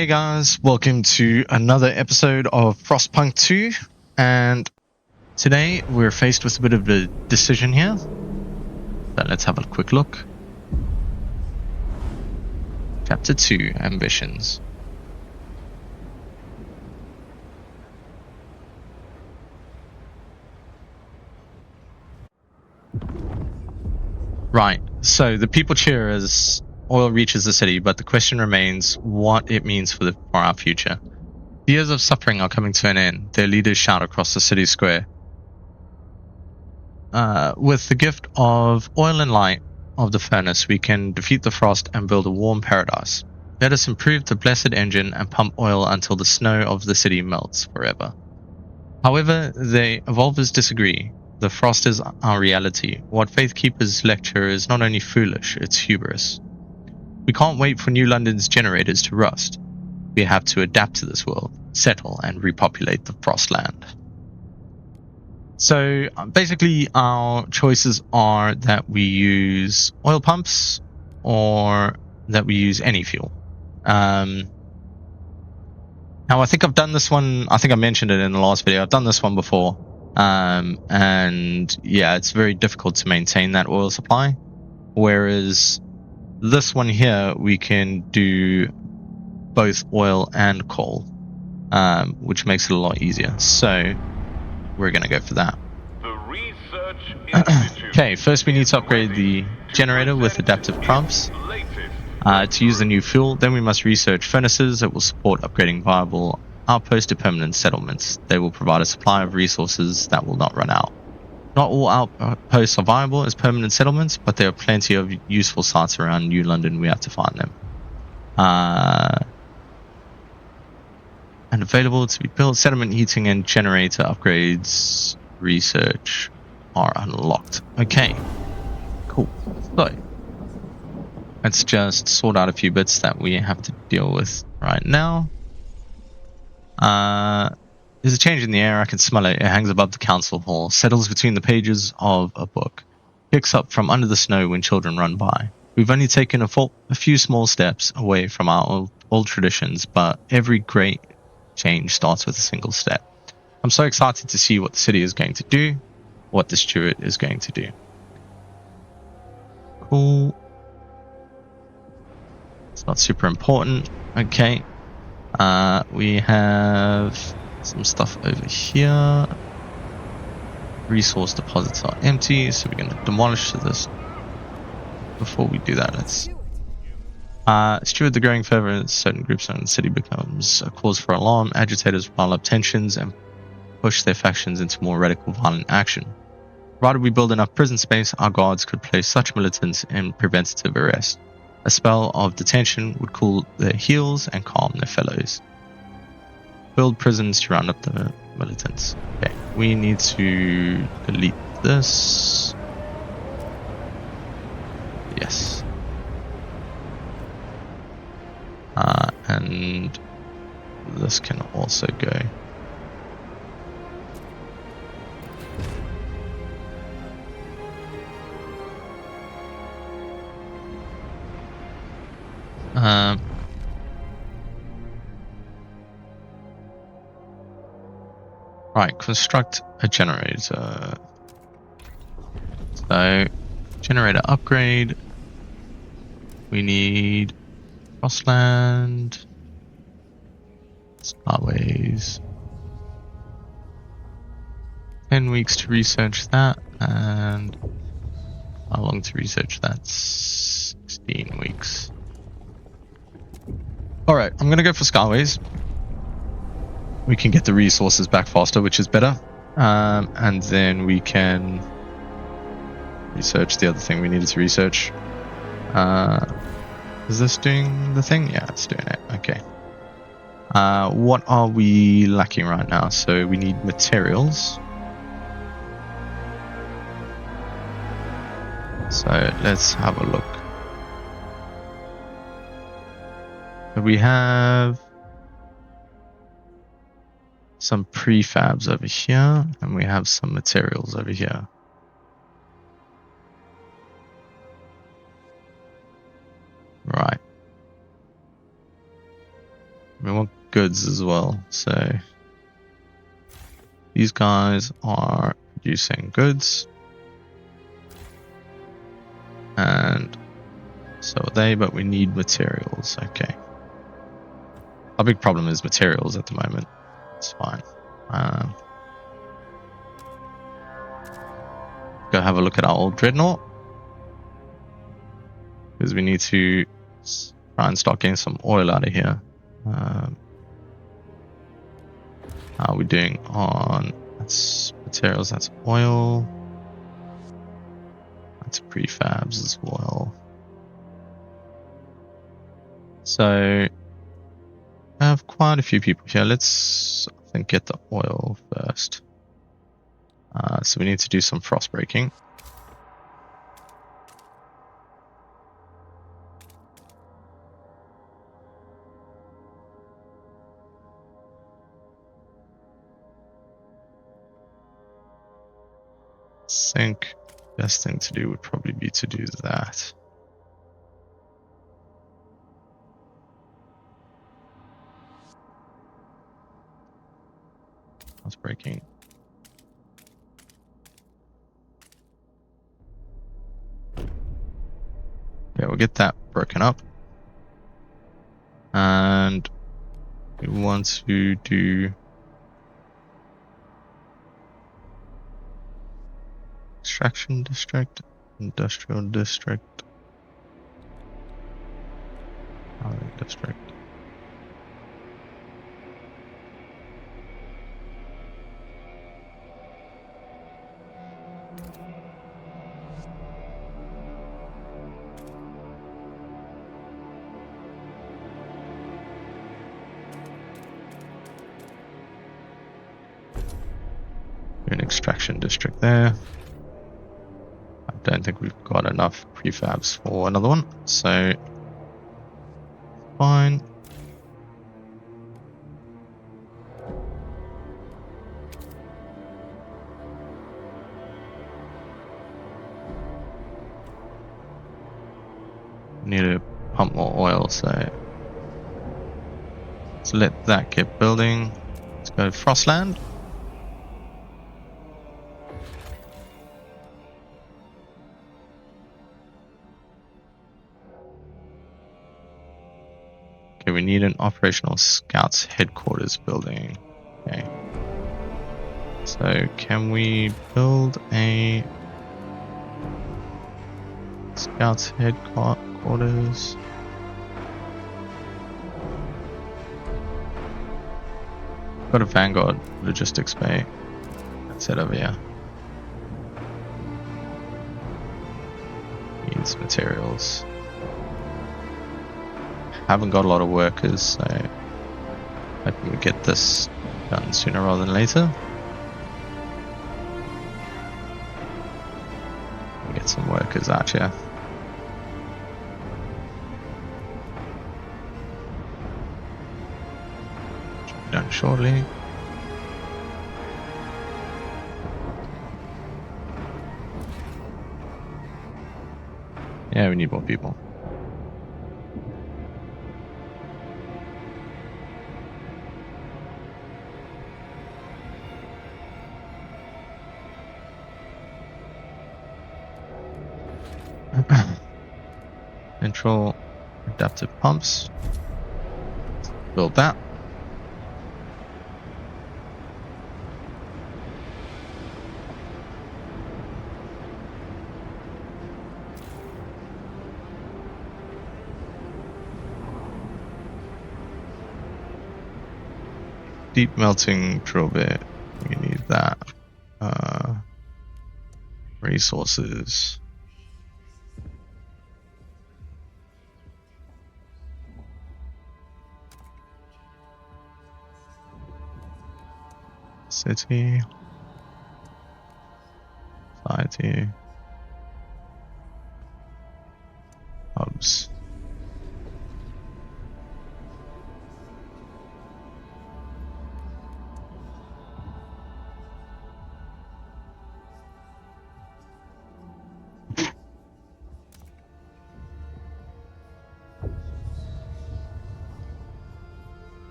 Hey guys, welcome to another episode of Frostpunk 2, and today we're faced with a bit of a decision here. So let's have a quick look. Chapter 2, Ambitions. Right, so the people cheer as oil reaches the city, but the question remains what it means for our future. The years of suffering are coming to an end. Their leaders shout across the city square. With the gift of oil and light of the furnace, we can defeat the frost and build a warm paradise. Let us improve the blessed engine and pump oil until the snow of the city melts forever. However, the evolvers disagree. The frost is our reality. What Faithkeepers lecture is not only foolish, it's hubris. We can't wait for New London's generators to rust. We have to adapt to this world, settle, and repopulate the Frostland. So basically our choices are that we use oil pumps or that we use any fuel. Now I think I've done this one, I think I mentioned it in the last video, I've done this one before. And yeah, it's very difficult to maintain that oil supply. Whereas this one here, we can do both oil and coal, which makes it a lot easier. So we're going to go for that. Okay, first we need to upgrade the generator with adaptive prompts to use the new fuel. Then we must research furnaces that will support upgrading viable outposts to permanent settlements. They will provide a supply of resources that will not run out. Not all outposts are viable as permanent settlements, but there are plenty of useful sites around New London. We have to find them. And available to be built. Settlement heating and generator upgrades research are unlocked. Okay, cool. So let's just sort out a few bits that we have to deal with right now. There's a change in the air. I can smell it. It hangs above the council hall, settles between the pages of a book, picks up from under the snow when children run by. We've only taken a few small steps away from our old traditions, but every great change starts with a single step. I'm so excited to see what the city is going to do, what the steward is going to do. Cool. It's not super important. Okay. We have some stuff over here. Resource deposits are empty, so we're going to demolish this. Before we do that, let's steward the growing fervor in certain groups in the city becomes a cause for alarm. Agitators rile up tensions and push their factions into more radical violent action. Provided we build enough prison space, our guards could place such militants in preventative arrest. A spell of detention would cool their heels and calm their fellows. Build prisons to round up the militants. Okay, we need to delete this. Yes. And this can also go. Right, construct a generator. So, generator upgrade. We need Frostland, Starways. 10 weeks to research that, and how long to research that? 16 weeks. Alright, I'm gonna go for Skyways. We can get the resources back faster, which is better. And then we can research the other thing we needed to research. Is this doing the thing? Yeah, it's doing it. Okay. What are we lacking right now? So we need materials. So let's have a look. We have some prefabs over here, and we have some materials over here. Right. goods as well. So these guys are producing goods, and so are they, but we need materials. Okay. Our big problem is materials at the moment. It's fine. Go have a look at our old dreadnought, because we need to try and start getting some oil out of here. How are we doing on that's materials? That's oil. That's prefabs as well. So I have quite a few people here. Let's, I think, get the oil first. So we need to do some frost breaking. I think best thing to do would probably be to do that. Frost breaking. Okay, we'll get that broken up. And we want to do extraction district, industrial district, housing district. An extraction district there. I don't think we've got enough prefabs for another one, so fine. Need to pump more oil, so let's let that get building. Let's go to Frostland. Okay, we need an operational scouts headquarters building. Okay. So can we build a scouts headquarters? Got a Vanguard logistics bay. That's it over here. Needs materials. Haven't got a lot of workers, so hoping we get this done sooner rather than later. Get some workers out here. Should be done shortly. Yeah, we need more people. Control adaptive pumps. Build that. Deep melting drill bit. We need that. Resources. City. Society. Hubs.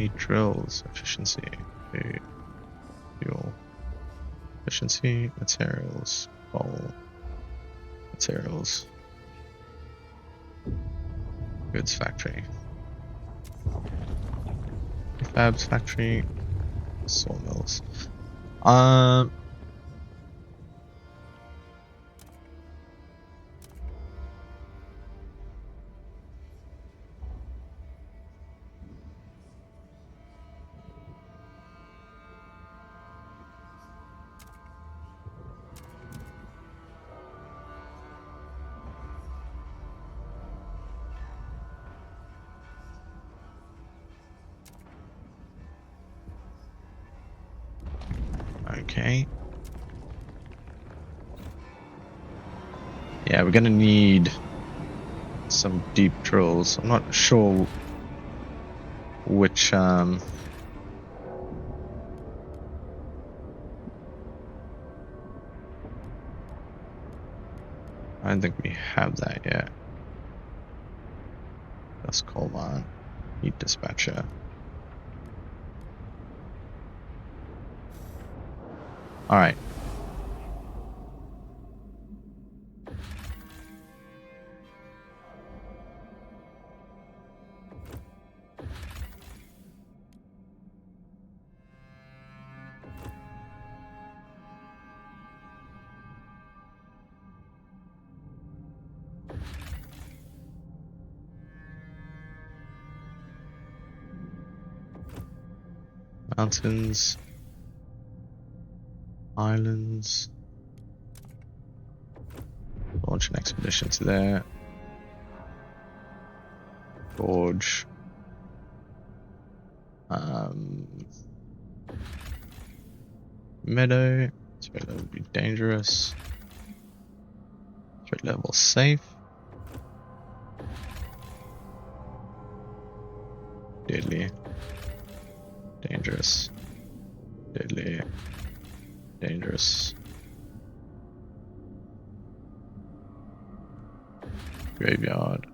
Need drills, efficiency, food, fuel, efficiency, materials, coal, materials, goods factory, fabs factory, sawmills. Okay. Yeah, we're gonna need some deep drills. I'm not sure which I don't think we have that yet. That's coal mine. Heat dispatcher. Alright. Mountains. Islands. Launch an expedition to there. Gorge. Meadow. Threat level be dangerous. Threat level safe. Deadly. Dangerous. Deadly. Dangerous. Graveyard.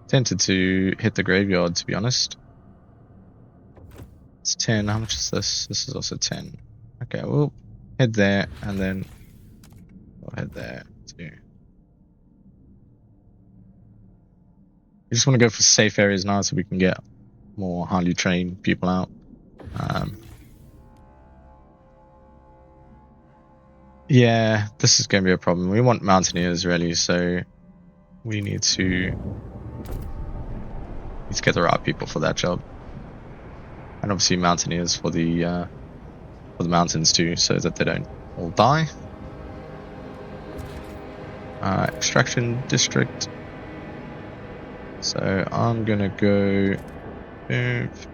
Tempted to hit the graveyard, to be honest. It's 10. How much is this? This is also 10. Okay, we'll head there and then we'll head there too. We just want to go for safe areas now so we can get more highly trained people out. Yeah, this is going to be a problem. We want mountaineers really, so we need to get the right people for that job, and obviously mountaineers for the mountains too, so that they don't all die. Extraction district. So I'm gonna go move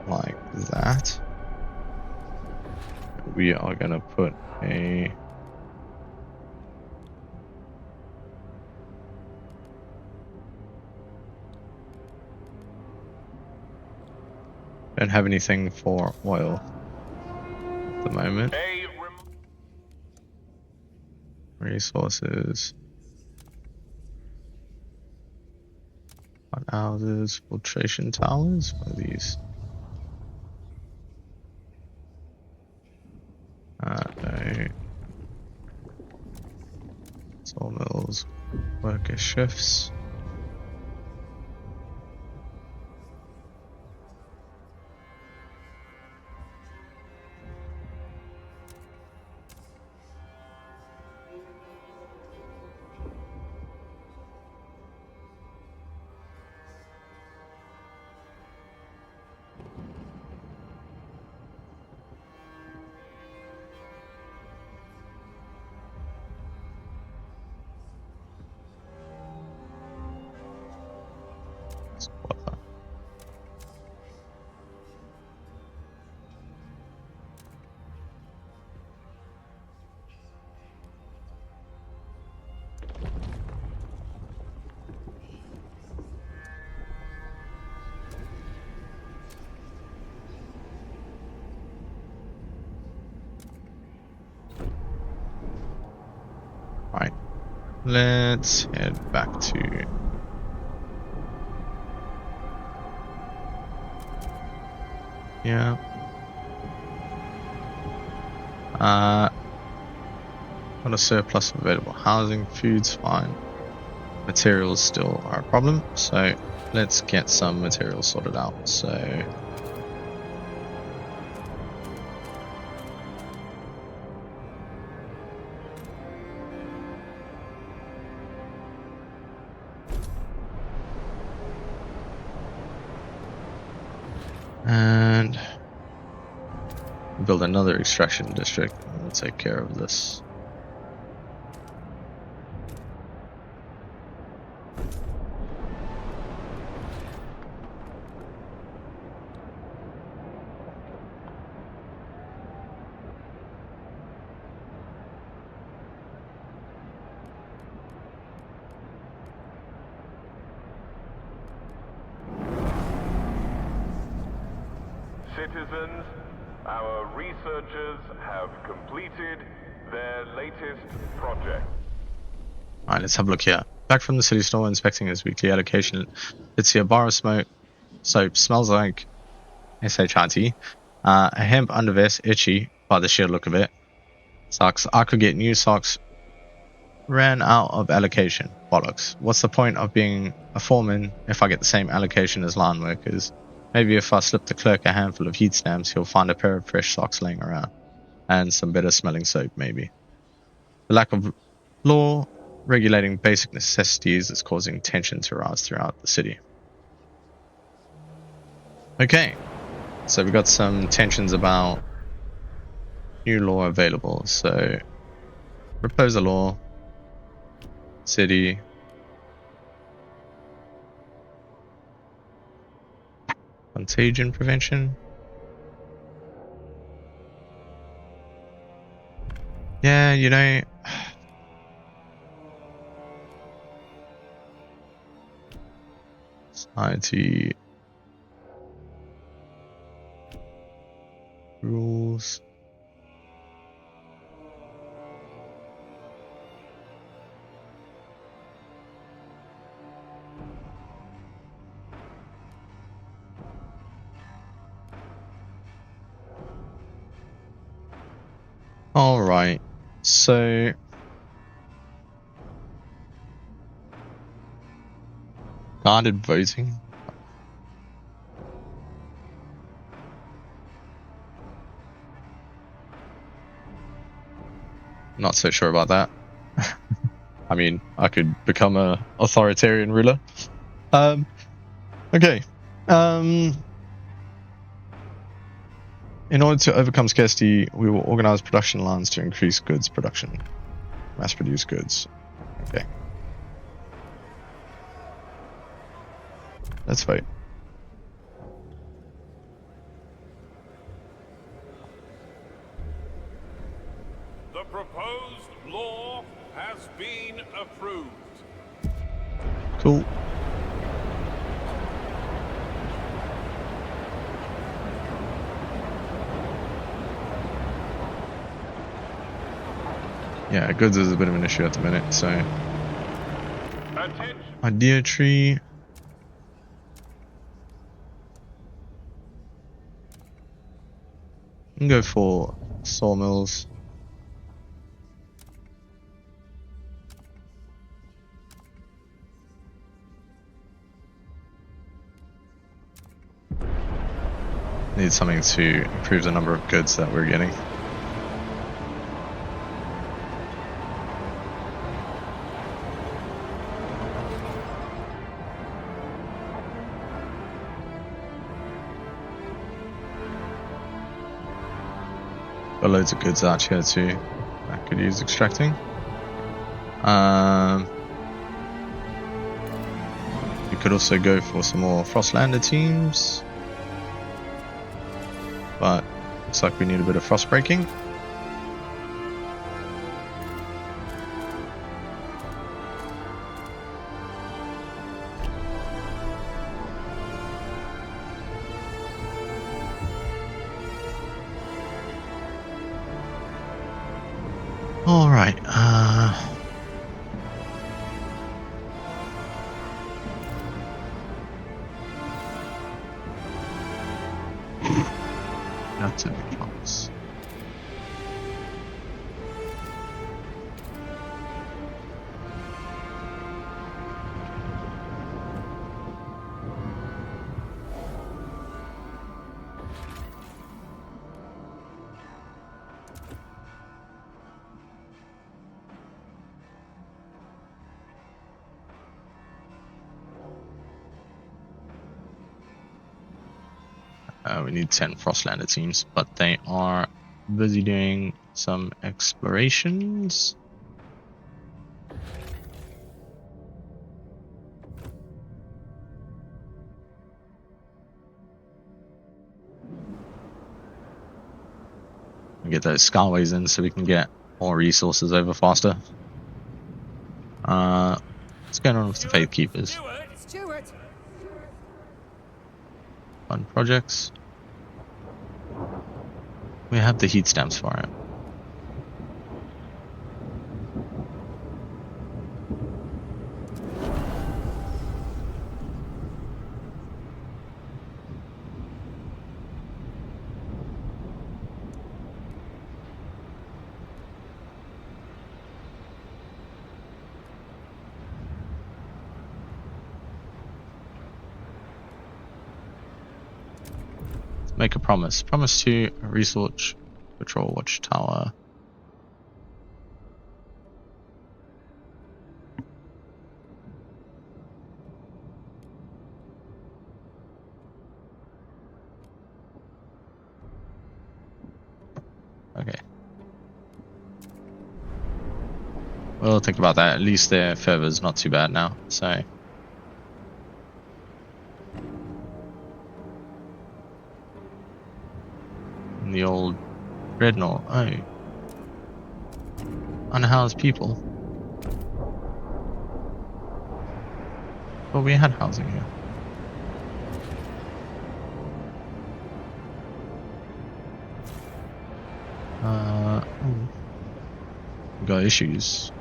like that. We are gonna put a don't have anything for oil at the moment. Resources. Houses, filtration towers. What are these? No. Sawmills, worker shifts. let's head back to... Yeah. Got a surplus of available housing, food's fine. Materials still are a problem, so let's get some materials sorted out. So and build another extraction district, and we'll take care of this. Citizens, our researchers have completed their latest project. Alright, let's have a look here. Back from the city store, inspecting his weekly allocation. Let's see, a bar of smoke soap smells like SHIT. A hemp undervest, itchy by the sheer look of it. Socks, I could get new socks. Ran out of allocation. Bollocks. What's the point of being a foreman if I get the same allocation as line workers? Maybe if I slip the clerk a handful of heat stamps, he'll find a pair of fresh socks laying around. And some better smelling soap, maybe. The lack of law regulating basic necessities is causing tension to rise throughout the city. Okay, so we've got some tensions about new law available. So, propose a law, city, contagion prevention. Yeah, you know, society rules. All right, so guarded voting. Not so sure about that. I mean, I could become a authoritarian ruler. Okay. In order to overcome scarcity, we will organize production lines to increase goods production. Mass produce goods. Okay. Let's vote. The proposed law has been approved. Cool. Yeah, goods is a bit of an issue at the minute, so... Attention. Idea tree. I'm gonna go for sawmills. Need something to improve the number of goods that we're getting. Got loads of goods out here too that could use extracting. We could also go for some more Frostlander teams, but looks like we need a bit of frost breaking. Alright, active controls. We need 10 Frostland, it seems, but they are busy doing some explorations. Get those skyways in so we can get more resources over faster. What's going on with the Faithkeepers? Stewart! Fun projects. We have the heat stamps for it. Make a promise. Promise to research patrol watchtower. Okay. We'll think about that. At least their fervor's not too bad now, so. The old dreadnought. Oh. Unhoused people. Well, we had housing here. We got issues.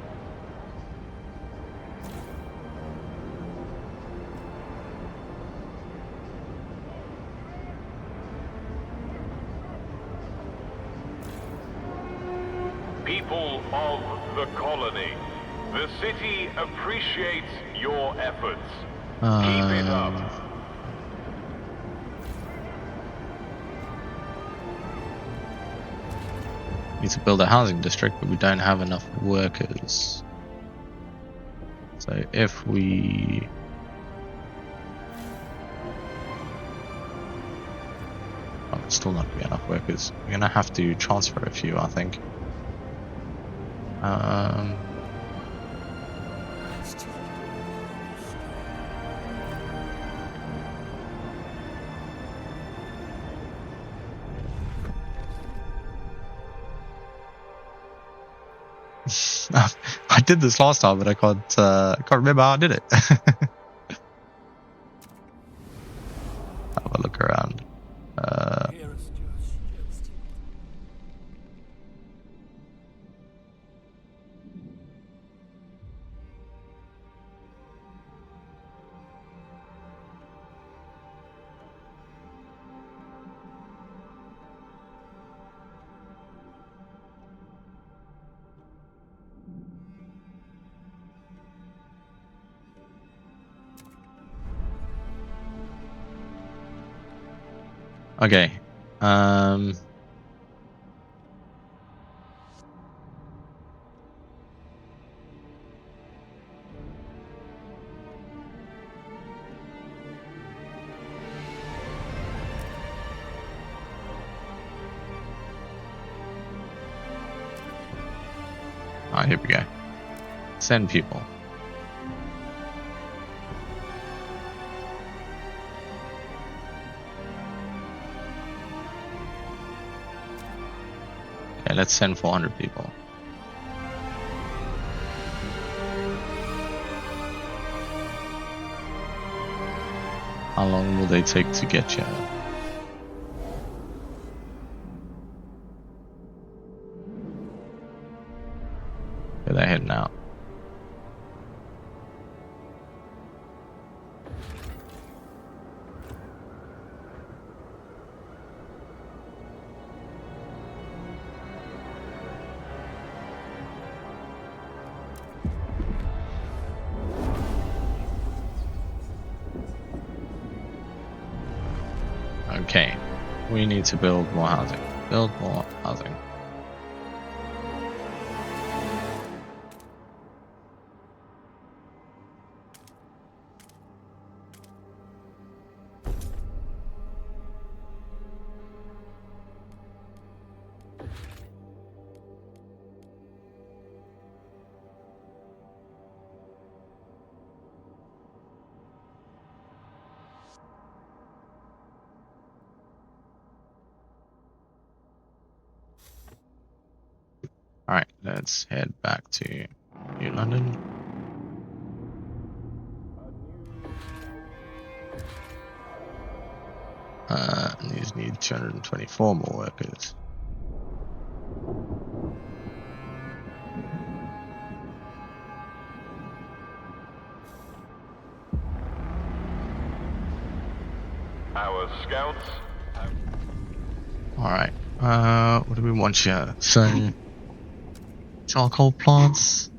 People of the colony, the city appreciates your efforts. Keep it up. Need to build a housing district, but we don't have enough workers. So if we it's still not gonna be enough workers. We're gonna have to transfer a few, I think. I did this last time, but I can't remember how I did it. Have a look around. Okay. Alright, here we go. Send people. Okay, let's send 400 people. How long will they take to get you? Okay, they're heading out. Okay, we need to build more housing. Build more housing. Alright, let's head back to New London. These need 224 more workers. Our scouts. Alright, what do we want here? So, charcoal plants.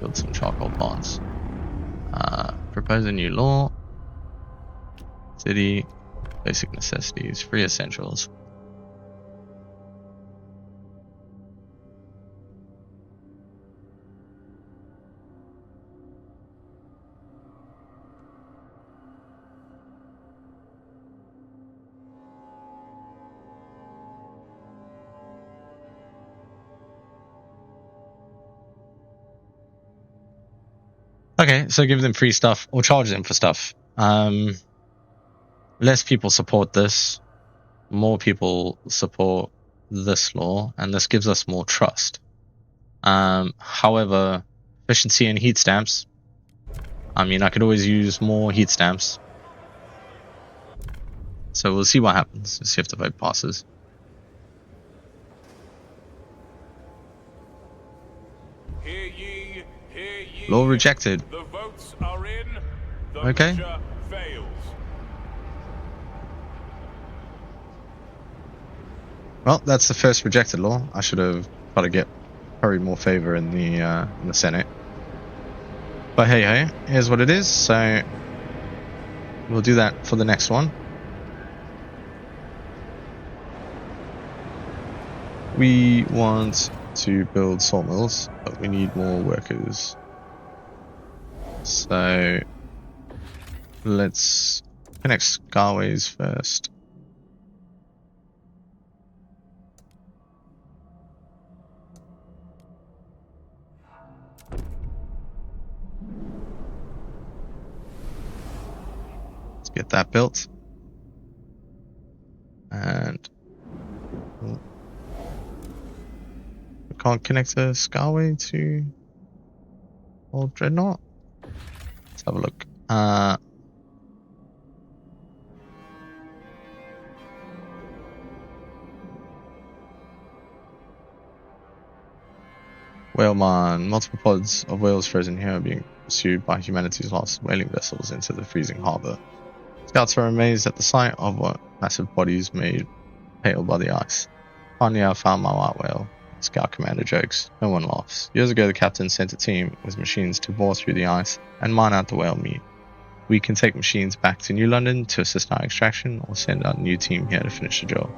Build some charcoal plants. Propose a new law. City, basic necessities, free essentials. Okay, so give them free stuff or charge them for stuff. Less people support this, more people support this law, and this gives us more trust. However, efficiency and heat stamps. I mean, I could always use more heat stamps. So we'll see what happens. Let's see if the vote passes. Hear ye, hear ye. Law rejected. The votes are in. The Okay. measure fails. Well, that's the first rejected law. I should have tried to get probably more favor in the Senate. But hey, here's what it is. So we'll do that for the next one. We want to build sawmills, but we need more workers. So let's connect skyways first. Let's get that built. And we can't connect a skyway to Old Dreadnought. Let's have a look. Whale mine. Multiple pods of whales frozen here are being pursued by humanity's last whaling vessels into the freezing harbor. Scouts are amazed at the sight of what massive bodies made pale by the ice. Finally, I found my white whale. Scout commander jokes. No one laughs. Years ago, the captain sent a team with machines to bore through the ice and mine out the whale meat. We can take machines back to New London to assist our extraction, or send our new team here to finish the job.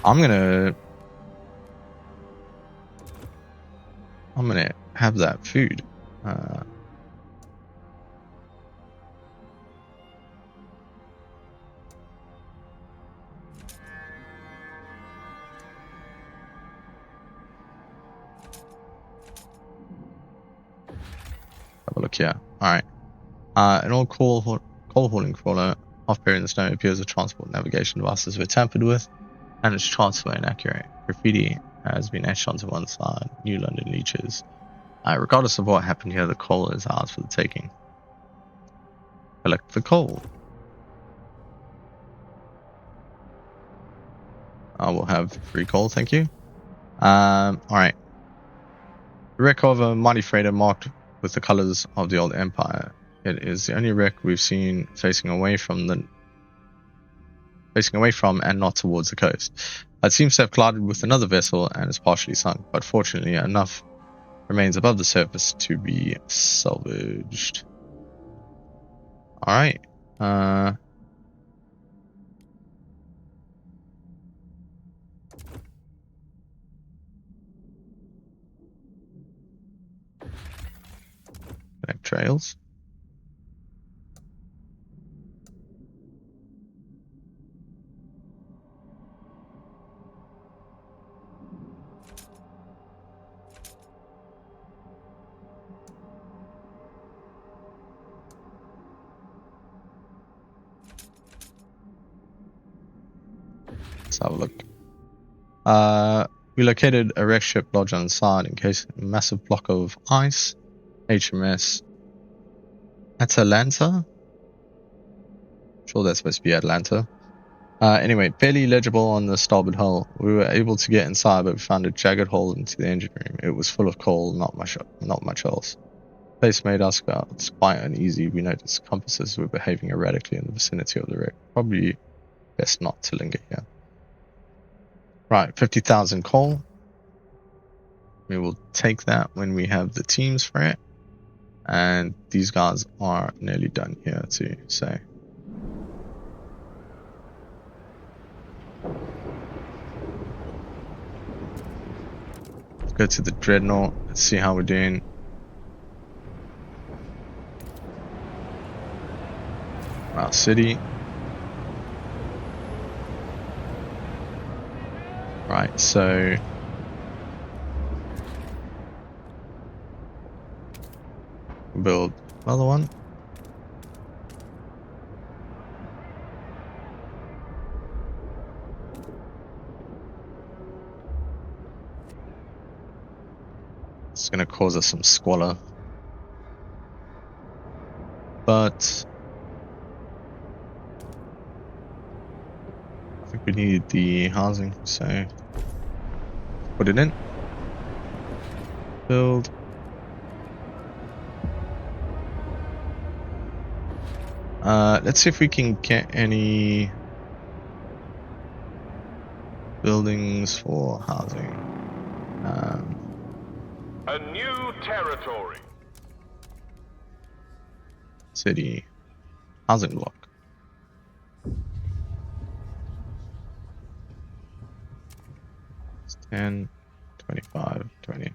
I'm gonna have that food. Have a look here. Alright. An old coal hauling crawler off buried in the snow appears as transport navigation devices were tampered with, and its charts were inaccurate. Graffiti has been etched onto one side. New London leeches. Regardless of what happened here, the coal is ours for the taking. Collect the coal. I will have free coal, thank you. Alright. The wreck of a mighty freighter marked with the colors of the old empire. It is the only wreck we've seen facing away from the facing away from and not towards the coast. It seems to have collided with another vessel and is partially sunk, but fortunately enough remains above the surface to be salvaged. Alright. Connect trails. Let's have a look. We located a wrecked ship lodged on the side in case a massive block of ice. HMS Atalanta. Sure, that's supposed to be Atlanta. Anyway, barely legible on the starboard hull. We were able to get inside, but we found a jagged hole into the engine room. It was full of coal, not much else. The place made us scouts quite uneasy. We noticed compasses were behaving erratically in the vicinity of the wreck. Probably best not to linger here. Right, 50,000 coal. We will take that when we have the teams for it. And these guys are nearly done here too, so. Let's go to the Dreadnought. Let's see how we're doing. Our city. Right, so build another one. It's going to cause us some squalor, but I think we need the housing, so put it in. Build. Let's see if we can get any buildings for housing. A new territory. City. Housing block. It's 10, 25, 20.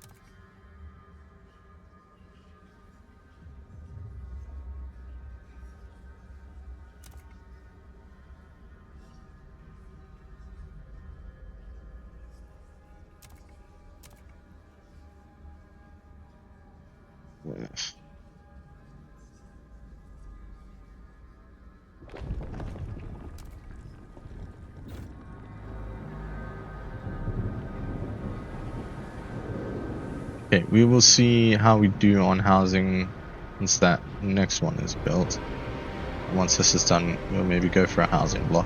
Okay, we will see how we do on housing once that next one is built. Once this is done, we'll maybe go for a housing block.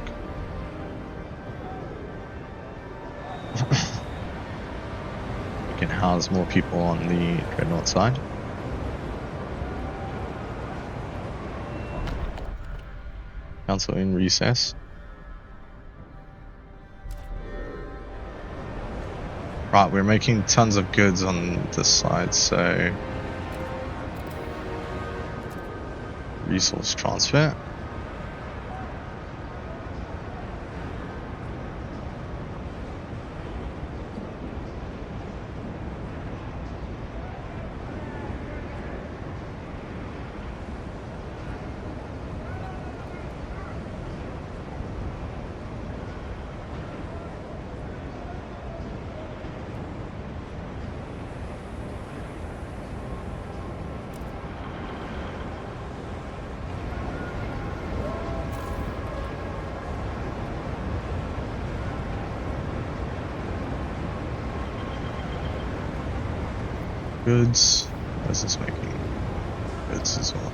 We can house more people on the Dreadnought side. Council in recess. Right, we're making tons of goods on this side, so resource transfer. Goods. What is this making? Goods as well.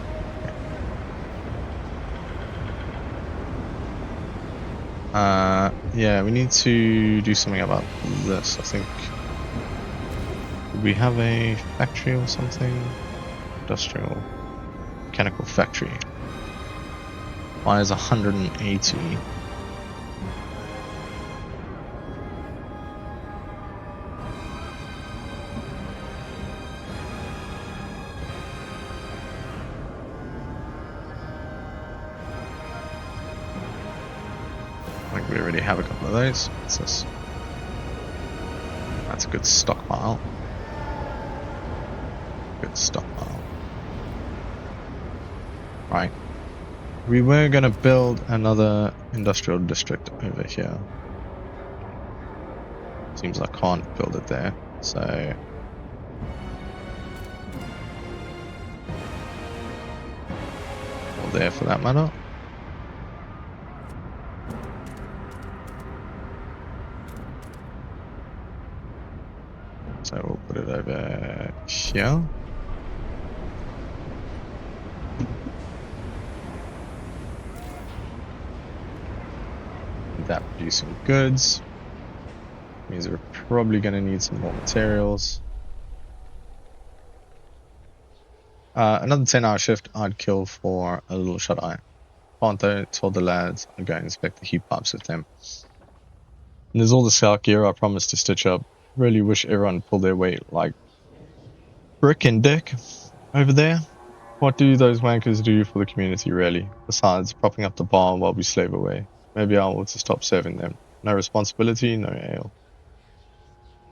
Okay. Yeah, we need to do something about this. I think. Do we have a factory or something? Industrial, mechanical factory. Why is 180? I think we already have a couple of those. What's this? That's a good stockpile. Good stockpile. Right. We were going to build another industrial district over here. Seems I can't build it there, so... or there for that matter. So we'll put it over here. That producing goods means we're probably going to need some more materials. Another 10-hour shift I'd kill for a little shut-eye. Can't though, told the lads I'd go inspect the heat pipes with them. And there's all the scout gear I promised to stitch up. Really wish everyone pulled their weight like Brick and Dick over there. What do those wankers do for the community really? Besides propping up the bar while we slave away. Maybe I ought to stop serving them. No responsibility, no ale.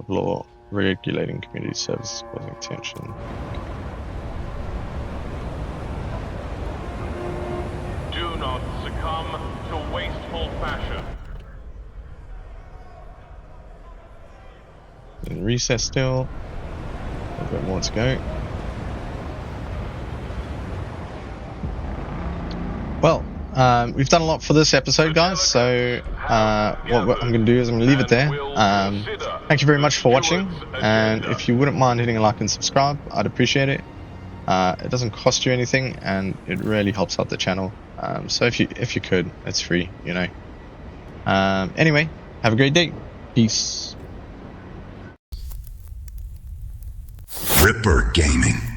Law regulating community services causing tension. Do not succumb to wasteful fashion. In recess still. A bit more to go. Well, we've done a lot for this episode, guys, so what I'm going to do is I'm going to leave it there. Thank you very much for watching, and if you wouldn't mind hitting a like and subscribe, I'd appreciate it. It doesn't cost you anything, and it really helps out the channel. So if you could, it's free, you know. Anyway, have a great day. Peace. Ripper Gaming.